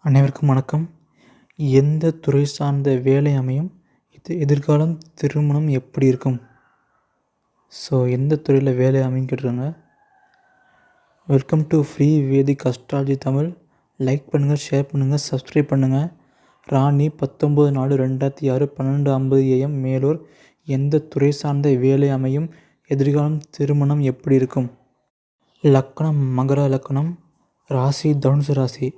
அனைவருக்கும் வணக்கம். எந்த துறை சார்ந்த வேலை அமையும்? எதிர்காலம் திருமணம் எப்படி இருக்கும்? ஸோ எந்த துறையில் வேலை அமையும் கேட்டுருங்க. Welcome to free Vedic astrology Tamil. Like பண்ணுங்கள், ஷேர் பண்ணுங்கள், சப்ஸ்கிரைப் பண்ணுங்கள். ராணி 19/4/2006 12:50 AM மேலூர். எந்த துறை சார்ந்த வேலை அமையும்? எதிர்காலம் திருமணம் எப்படி இருக்கும்? லக்கணம் மகர லக்கணம், ராசி தனுசு ராசி.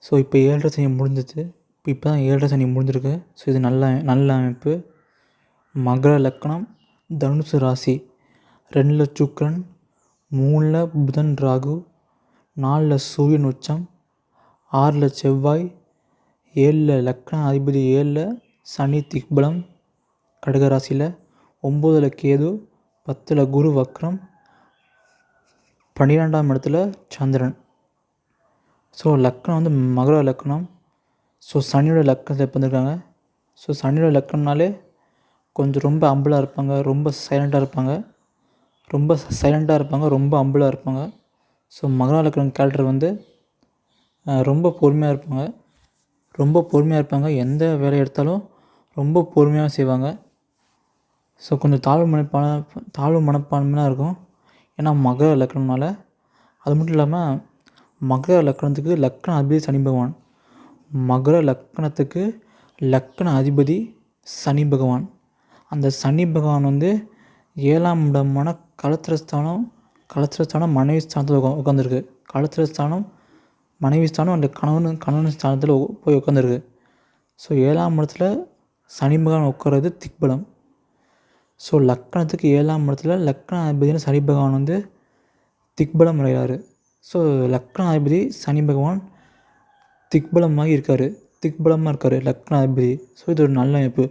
ஸோ இப்போ 7.5 சனி முடிஞ்சிச்சு. இப்போ தான் 7.5 சனி முடிஞ்சிருக்கு. ஸோ இது நல்ல அமைப்பு. மகர லக்கணம், தனுசு ராசி. 2ல் சுக்கிரன், 3ல் புதன் ராகு, 4ல் சூரியன் உச்சம், 6ல் செவ்வாய், 7ல் லக்கண அதிபதி, 7ல் சனி திக்பலம் கடகராசியில், 9ல் கேது, 10ல் குரு வக்ரம், 12ஆம் இடத்துல சந்திரன். ஸோ லக்கணம் வந்து மகர லக்கணம். ஸோ சனியோட லக்கணத்தில் பிறந்திருக்காங்க. ஸோ சனியோட லக்கணம்னாலே கொஞ்சம் ரொம்ப அம்பலாக இருப்பாங்க, ரொம்ப சைலண்ட்டாக இருப்பாங்க, ரொம்ப அம்பலாக இருப்பாங்க. ஸோ மகர லக்கணம் கேரக்டர் வந்து ரொம்ப பொறுமையாக இருப்பாங்க. எந்த வேலை எடுத்தாலும் ரொம்ப பொறுமையாக செய்வாங்க. ஸோ கொஞ்சம் தாழ்வு மனப்பான்மையாக இருக்கும். ஏன்னா மகர லக்கணம்னால. அது மட்டும் இல்லாமல் மகர லக்கணத்துக்கு லக்கண அதிபதி சனி பகவான். மகர லக்கணத்துக்கு லக்கண அதிபதி சனி பகவான். அந்த சனி பகவான் வந்து 7ஆம் இடமான கலத்திரஸ்தானம் மனைவி ஸ்தானத்தில் உட்காந்துருக்கு. கலத்திரஸ்தானம் மனைவி ஸ்தானம் அந்த கணவன் ஸ்தானத்தில் போய் உட்காந்துருக்கு. ஸோ 7ஆம் இடத்துல சனி பகவான் உட்கார்றது திக்பலம். ஸோ லக்கணத்துக்கு 7ஆம் இடத்துல லக்கண அதிபதியான சனி பகவான் வந்து திக்பலம் அடைகிறாரு. ஸோ லக்ன அதிபதி சனி பகவான் திக்பலமாக இருக்கார் லக்ன அதிபதி. ஸோ இது ஒரு நல்ல அமைப்பு.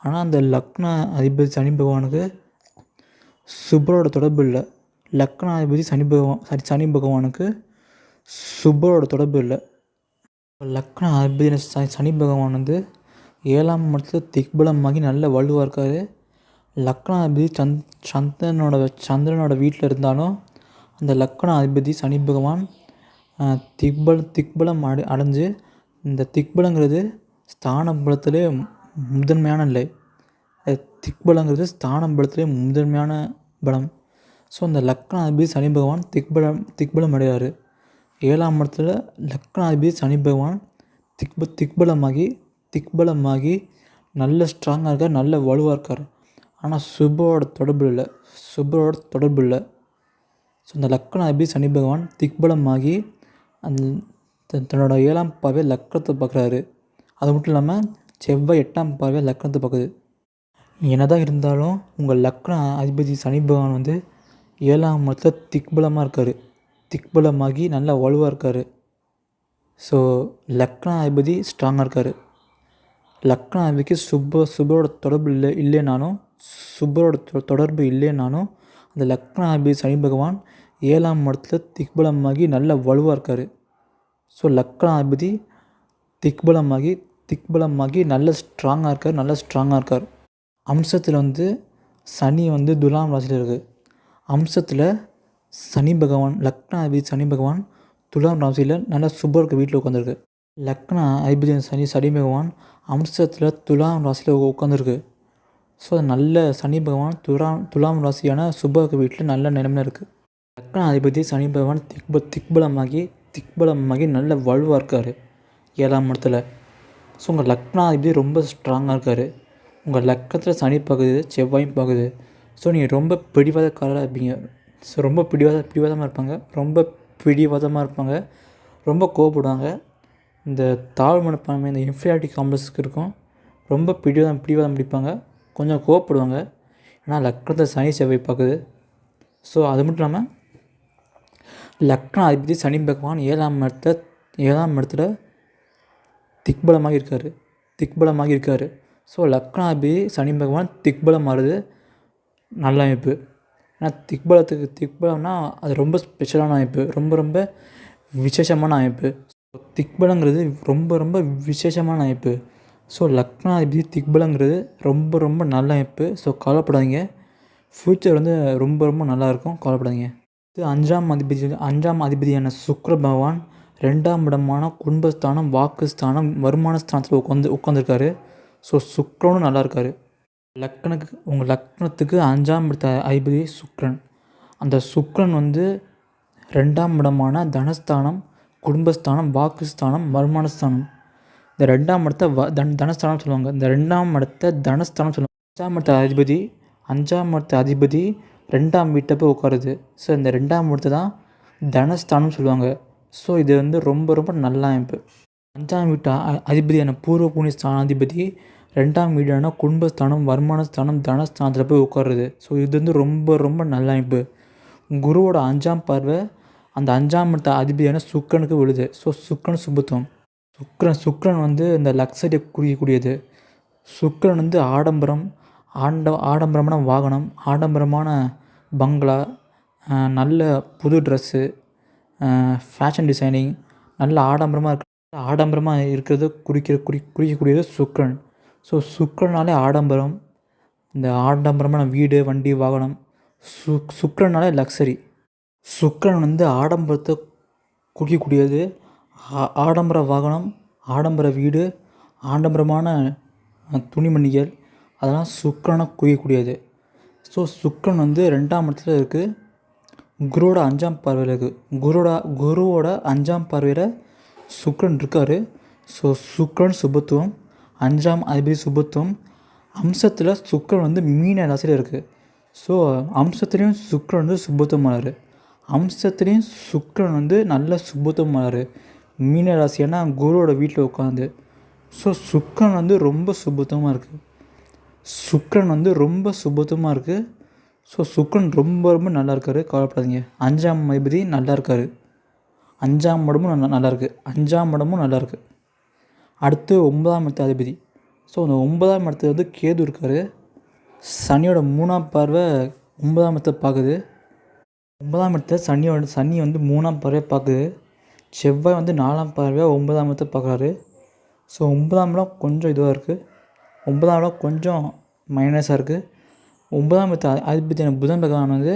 ஆனால் அந்த லக்ன அதிபதி சனி பகவானுக்கு சுபரோட தொடர்பு இல்லை. லக்ன அதிபதி சனி பகவானுக்கு சுபரோட தொடர்பு இல்லை. லக்ன அதிபதி சனி பகவான் வந்து 7ஆம் இடத்துல திக்பலமாகி நல்ல வலுவாக இருக்கார். லக்ன அதிபதி சந்திரனோட வீட்டில் இருந்தாலும் அந்த லக்கண அதிபதி சனி பகவான் திக்பலம் அடைஞ்சு, இந்த திக்பலங்கிறது ஸ்தான பலத்திலே முதன்மையான நிலை. திக்பலங்கிறது ஸ்தான பலத்திலே முதன்மையான பலம். ஸோ அந்த லக்கண அதிபதி சனி பகவான் திக்பலம் அடைகிறார். 7ஆம் இடத்துல லக்கண அதிபதி சனி பகவான் திக்பலமாகி நல்ல ஸ்ட்ராங்காக இருக்கார், நல்ல வலுவாக இருக்கார். ஆனால் சுபரோட தொடர்பு இல்லை. ஸோ இந்த லக்கண அதிபதி சனி பகவான் திக்பலமாகி தன்னோட 7ஆம் பார்வை லக்கணத்தை பார்க்குறாரு. அது மட்டும் இல்லாமல் செவ்வாய் 8ஆம் பார்வை லக்கணத்தை பார்க்குது. என்னதான் இருந்தாலும் உங்கள் லக்கண அதிபதி சனி பகவான் வந்து 7ஆம் இடத்துல திக்பலமாகி நல்லா வலுவாக இருக்கார். ஸோ லக்கண அதிபதி ஸ்ட்ராங்காக இருக்கார். லக்கண அதிபதிக்கு சுபரோட தொடர்பு இல்லைனாலும் அந்த லக்ன அதிபதி சனி பகவான் 7ஆம் இடத்துல திக்பலமாகி நல்ல வலுவாக இருக்கார். ஸோ லக்ன அதிபதி திக்பலமாகி நல்ல ஸ்ட்ராங்காக இருக்கார். அம்சத்தில் வந்து சனி வந்து துலாம் ராசியில் இருக்குது. அம்சத்தில் சனி பகவான் லக்ன அதிபதி சனி பகவான் துலாம் ராசியில் நல்ல சுபருக்கு வீட்டில் உட்காந்துருக்கு. லக்ன அதிபதி சனி பகவான் அம்சத்தில் துலாம் ராசியில் உட்காந்துருக்கு. ஸோ நல்ல சனி பகவான் துலாம் ராசியான சுபருக்கு வீட்டில் நல்ல நிலைமையில் இருக்குது. லக்ன அதிபதி சனி பகவான் திக்பலமாகி நல்ல வலுவாக இருக்கார் 7ஆம் இடத்துல. ஸோ உங்கள் லக்னாதிபதி ரொம்ப ஸ்ட்ராங்காக இருக்கார். உங்கள் லக்கத்தில் சனி பார்க்குது, செவ்வாயும் பார்க்குது. ஸோ நீங்கள் ரொம்ப பிடிவாதக்காரராக இருப்பீங்க. ஸோ ரொம்ப பிடிவாதமாக இருப்பாங்க, ரொம்ப கோவப்படுவாங்க. இந்த தாழ்வு மனப்பான்மை, இந்த இன்ஃபீரியாரிட்டி காம்ப்ளெக்ஸ்க்கு இருக்கும். ரொம்ப பிடிவாதம் பிடிப்பாங்க, கொஞ்சம் கோவப்படுவாங்க. ஏன்னா லக்னத்தை சனி செவ்வாய் பார்க்குது. ஸோ அது மட்டும் இல்லாமல் லக்ன அதிபதி சனி பகவான் 7ஆம் இடத்துல திக்பலமாகி இருக்கார். ஸோ லக்ன அதிபதி சனி பகவான் திக்பலம் ஆறுது நல்ல அமைப்பு. ஏன்னா திக்பலம்னா அது ரொம்ப ஸ்பெஷலான அமைப்பு, ரொம்ப விசேஷமான அமைப்பு. திக்பலங்கிறது ரொம்ப விசேஷமான அமைப்பு. ஸோ லக்னாதிபதி திக்பலங்கிறது ரொம்ப நல்ல அமைப்பு. ஸோ கவலைப்படாதீங்க, ஃப்யூச்சர் வந்து ரொம்ப நல்லாயிருக்கும், கவலைப்படாதீங்க. இது 5ஆம் அதிபதியான சுக்கிர பகவான் 2ஆம் இடமான குடும்பஸ்தானம், வாக்குஸ்தானம், வருமான ஸ்தானத்தில் உட்காந்துருக்காரு. ஸோ சுக்கிரனும் நல்லா இருக்கார். உங்கள் லக்னத்துக்கு 5ஆம் இடத்த அதிபதி சுக்கிரன். அந்த சுக்கிரன் வந்து 2ஆம் இடமான தனஸ்தானம், குடும்பஸ்தானம், வாக்குஸ்தானம், வருமானஸ்தானம், இந்த 2ஆம் இடத்த தனஸ்தானம் சொல்லுவாங்க. இந்த 2ஆம் இடத்த தனஸ்தானம் சொல்லுவாங்க. 5ஆம் இடத்த அதிபதி 2ஆம் வீட்டை போய் உட்காருது. ஸோ இந்த 2ஆம் இடத்தை தான் தனஸ்தானம் சொல்லுவாங்க. ஸோ இது வந்து ரொம்ப ரொம்ப நல்ல அமைப்பு. 5ஆம் வீட்டு அதிபதியான பூர்வ புண்ணிய ஸ்தானாதிபதி 2ஆம் வீடான குடும்பஸ்தானம், வருமானஸ்தானம், தனஸ்தானத்தில் போய் உட்காருது. ஸோ இது வந்து ரொம்ப ரொம்ப நல்ல அமைப்பு. குருவோட 5ஆம் பார்வை அந்த 5ஆம் இடத்த அதிபதியான சுக்கிரனுக்கு விழுது. ஸோ சுக்கிரன் சுபத்துவம். சுக்கிரன் வந்து இந்த லக்ஸரியை குறிக்கக்கூடியது. சுக்கிரன் வந்து ஆடம்பரம், ஆடம்பரமான வாகனம், ஆடம்பரமான பங்களா, நல்ல புது ட்ரெஸ்ஸு, ஃபேஷன் டிசைனிங், நல்ல ஆடம்பரமாக இருக்கிறது குறிக்கக்கூடியது சுக்கிரன். ஸோ சுக்கிரனாலே ஆடம்பரம், இந்த ஆடம்பரமான வீடு, வண்டி, வாகனம். சுக்கிரனாலே லக்ஸரி. சுக்கிரன் வந்து ஆடம்பரத்தை குறிக்கக்கூடியது. ஆடம்பர வாகனம், ஆடம்பர வீடு, ஆடம்பரமான துணிமணிகள், அதெல்லாம் சுக்கிரனை குறிக்கக்கூடியது. ஸோ சுக்கிரன் வந்து 2ஆம் இடத்துல இருக்குது. குருவோட 5ஆம் பார்வையில் இருக்குது. குருவோட 5ஆம் பார்வையில் சுக்கிரன் இருக்கார். ஸோ சுக்கிரன் சுபத்துவம், 5ஆம் அதிபதி சுபத்துவம். அம்சத்தில் சுக்கிரன் வந்து மீன ராசியில் இருக்குது. ஸோ அம்சத்துலேயும் சுக்கிரன் வந்து சுபத்துவமானார். அம்சத்துலேயும் சுக்கிரன் வந்து நல்ல சுபத்துவமானார். மீன ராசினா குருவோட வீட்டில் உட்காந்து. ஸோ சுக்கிரன் வந்து ரொம்ப சுபத்துவமாக இருக்குது. ஸோ சுக்கிரன் ரொம்ப ரொம்ப நல்லா இருக்கார். கவலைப்படாதீங்க. 5ஆம் அதிபதி நல்லா இருக்கார். 5ஆம் இடமும் நல்லா இருக்குது. 5ஆம் இடமும் நல்லா இருக்குது. அடுத்து 9ஆம் இடத்து அதிபதி. ஸோ அந்த 9ஆம் இடத்துல வந்து கேது இருக்கார். சனியோட 3ஆம் பார்வை 9ஆம் இடத்தை பார்க்குது. 9ஆம் இடத்த சனி வந்து 3ஆம் பார்வையை பார்க்குது. செவ்வாய் வந்து 4ஆம் பார்வையாக 9ஆம் இடத்தை பார்க்குறாரு. ஸோ 9ஆம் இடம் கொஞ்சம் இதுவாக இருக்குது. 9ஆம் இடம் கொஞ்சம் மைனஸாக இருக்குது. 9ஆம் இடத்து அதிபதியான புதன் பகவான் வந்து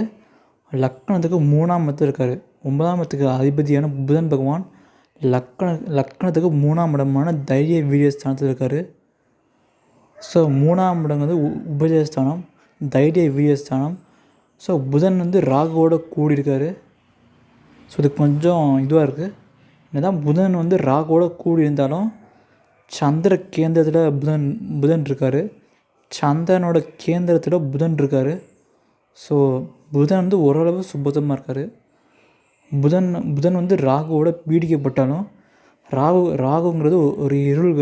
லக்னத்துக்கு 3ஆம் இடத்துல இருக்கார். 9ஆம் இடத்துக்கு அதிபதியான புதன் பகவான் லக்னத்துக்கு 3ஆம் இடமான தைரிய வீரிய ஸ்தானத்தில் இருக்கார். ஸோ 3ஆம் இடம் வந்து உபஜயஸ்தானம், தைரிய வீரியஸ்தானம். ஸோ புதன் வந்து ராகுவோட கூடியிருக்காரு. ஸோ இது கொஞ்சம் இதுவாக இருக்குது. என்னதான் புதன் வந்து ராகுவோட கூடி இருந்தாலும் சந்திர கேந்திரத்தில் புதன் இருக்கார். சந்திரனோட கேந்திரத்தில் புதன் இருக்கார். ஸோ புதன் வந்து ஓரளவு சுபத்தமாக இருக்கார். புதன் வந்து ராகுவோட பீடிக்கப்பட்டாலும் ராகுங்கிறது ஒரு இருள்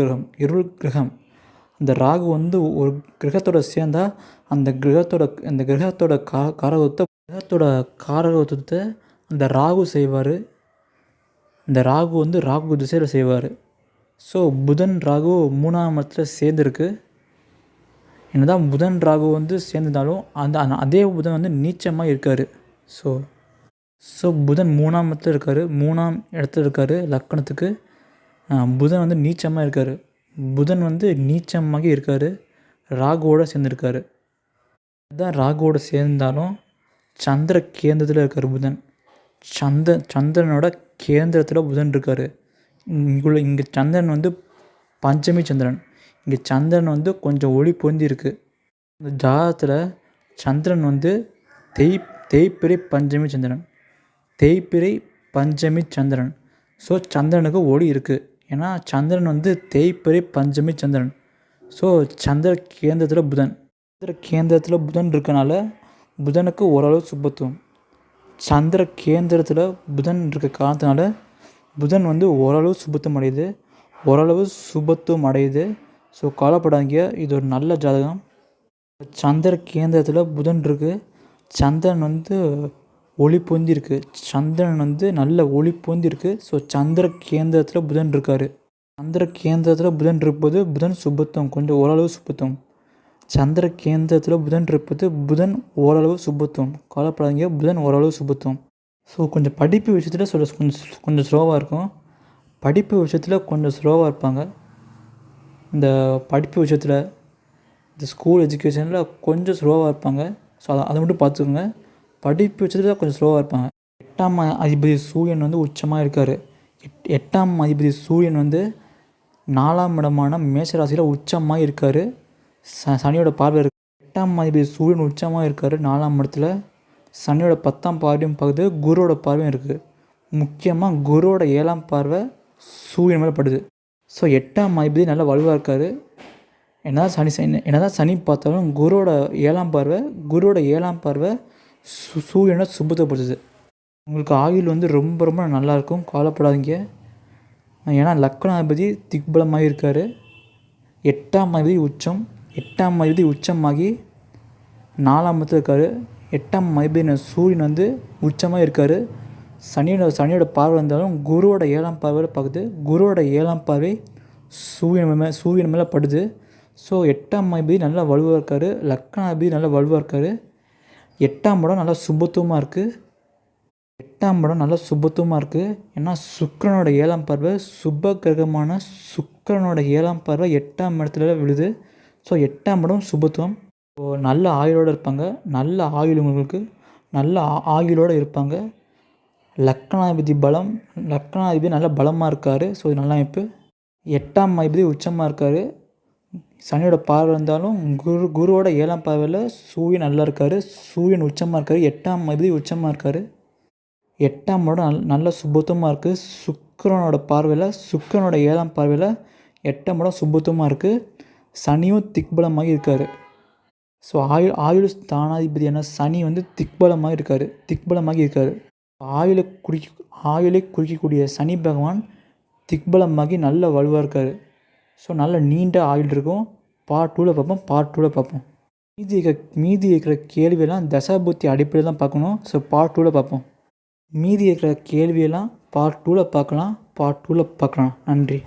கிரகம். அந்த ராகு வந்து ஒரு கிரகத்தோட சேர்ந்தால் அந்த கிரகத்தோட காரகத்துவத்தை அந்த ராகு செய்வார். இந்த ராகு வந்து ராகு திசையில் செய்வார். ஸோ புதன் ராகு 3ஆம் இடத்துல சேர்ந்துருக்கு. என்னதான் புதன் ராகு வந்து சேர்ந்துருந்தாலும் அதே புதன் வந்து நீச்சமாக இருக்கார். ஸோ புதன் 3ஆம் இடத்துல இருக்கார். 3ஆம் இடத்துல இருக்கார் லக்கணத்துக்கு. புதன் வந்து நீச்சமாக இருக்கார். புதன் வந்து நீச்சமாக இருக்கார். ராகுவோடு சேர்ந்துருக்காரு. அதுதான் ராகுவோடு சேர்ந்தாலும் சந்திர கேந்திரத்தில் இருக்கார் புதன். சந்திரனோட கேந்திரத்தில் புதன் இருக்கார். இங்கே சந்திரன் வந்து பஞ்சமி சந்திரன். இங்கே சந்திரன் வந்து கொஞ்சம் ஒளி பொந்தி இருக்குது. இந்த ஜாதகத்தில் சந்திரன் வந்து தேய்பிறை பஞ்சமி சந்திரன். ஸோ சந்திரனுக்கு ஒளி இருக்குது. ஏன்னா சந்திரன் வந்து தேய்பிறை பஞ்சமி சந்திரன். ஸோ சந்திர கேந்திரத்தில் புதன் இருக்கனால புதனுக்கு ஓரளவு சுபத்துவம். சந்திர கேந்திரத்தில் புதன் இருக்க காரணத்தினால புதன் வந்து ஓரளவு சுபத்துவம் அடையுது. ஸோ கவலைப்படாதீங்க, இது ஒரு நல்ல ஜாதகம். சந்திர கேந்திரத்தில் புதன் இருக்குது. சந்திரன் வந்து ஒளி பொந்திருக்கு. சந்திரன் வந்து நல்ல ஒளி பொந்திருக்கு. ஸோ சந்திர கேந்திரத்தில் புதன் இருக்கார். சந்திர கேந்திரத்தில் புதன் இருப்பது புதன் சுபத்துவம், கொஞ்சம் ஓரளவு சுபத்துவம். சந்திர கேந்திரத்தில் புதன் இருப்பது புதன் ஓரளவு சுபத்துவம். கவலைப்படாதீங்க, புதன் ஓரளவு சுபத்துவம். ஸோ கொஞ்சம் படிப்பு விஷயத்தில் கொஞ்சம் ஸ்லோவாக இருக்கும். படிப்பு விஷயத்தில் கொஞ்சம் ஸ்லோவாக இருப்பாங்க. இந்த படிப்பு விஷயத்தில் இந்த ஸ்கூல் எஜுகேஷனில் கொஞ்சம் ஸ்லோவாக இருப்பாங்க. ஸோ அதை மட்டும் பார்த்துக்கோங்க. படிப்பு விஷயத்தில் கொஞ்சம் ஸ்லோவாக இருப்பாங்க. 8ஆம் அதிபதி சூரியன் வந்து உச்சமாக இருக்கார். 8ஆம் அதிபதி சூரியன் வந்து 4ஆம் இடமான மேஷராசியில் உச்சமாக இருக்கார். சனியோட பார்வை இருக்கு. 8ஆம் அதிபதி சூரியன் உச்சமாக இருக்கார் 4ஆம் இடத்துல. சனியோட 10ஆம் பார்வையும் பார்க்குது, குருவோட பார்வையும் இருக்குது. முக்கியமாக குருவோட 7ஆம் பார்வை சூரியன் மேலே படுது. ஸோ 8ஆம் அதிபதி நல்லா வலுவாக இருக்கார். என்னதான் சனி பார்த்தாலும் குருவோட 7ஆம் பார்வை சூரியனை சுபத்துவப்படுத்துது. உங்களுக்கு ஆயுள் வந்து ரொம்ப ரொம்ப நல்லாயிருக்கும், கவலைப்படாதீங்க. ஏன்னா லக்னாதிபதி திக்பலமாக இருக்கார். 8ஆம் அதிபதி உச்சமாகி 4ஆம் இடத்துல இருக்கார். 8ஆம் அதிபதி சூரியன் வந்து உச்சமாக இருக்கார். சனியோட பார்வை இருந்தாலும் குருவோட 7ஆம் பார்வையில் பார்க்குது. குருவோட 7ஆம் பார்வை சூரியன் மேலே படுது. ஸோ 8ஆம் அதிபதி நல்லா வலுவாக இருக்கார். லக்னாதிபதி நல்லா வலுவாக இருக்கார். 8ஆம் இடம் நல்லா சுபத்துவமாக இருக்குது. ஏன்னா சுக்கிரனோட 7ஆம் பார்வை சுப கிரகமான சுக்கிரனோட 7ஆம் பார்வை 8ஆம் இடத்துல விழுது. ஸோ 8ஆம் இடம் சுபத்துவம். நல்ல ஆயுளோடு இருப்பாங்க. நல்ல ஆயுள் உங்களுக்கு நல்ல ஆயுளோடு இருப்பாங்க. லக்னாதிபதி நல்லா பலமாக இருக்கார். ஸோ இது நல்ல அமைப்பு. 8ஆம் அதிபதி உச்சமாக இருக்கார். சனியோட பார்வை இருந்தாலும் குருவோட 7ஆம் பார்வையில் சூரியன் நல்லா இருக்கார். சூரியன் உச்சமாக இருக்கார். 8ஆம் அதிபதி உச்சமாக இருக்கார். 8ஆம் இடம் நல்ல சுபத்துவமாக இருக்குது. சுக்கிரனோட 7ஆம் பார்வையில் 8ஆம் இடம் சுபத்துவமாக இருக்குது. சனியும் திக்பலமாகி இருக்கார். ஸோ ஆயுள் ஸ்தானாதிபதியான சனி வந்து திக்பலமாகி இருக்கார். ஆயுளை குறிக்கக்கூடிய சனி பகவான் திக்பலமாகி நல்ல வலுவாக இருக்கார். ஸோ நல்ல நீண்ட ஆயுள் இருக்கும். பார்ட் 2ல் பார்ப்போம். மீதி இருக்கிற கேள்வியெல்லாம் தசாபுத்தி அடிப்படையில் தான் பார்க்கணும். ஸோ பார்ட் 2ல் பார்ப்போம். மீதி இருக்கிற கேள்வியெல்லாம் பார்ட் 2ல் பார்க்கலாம். நன்றி.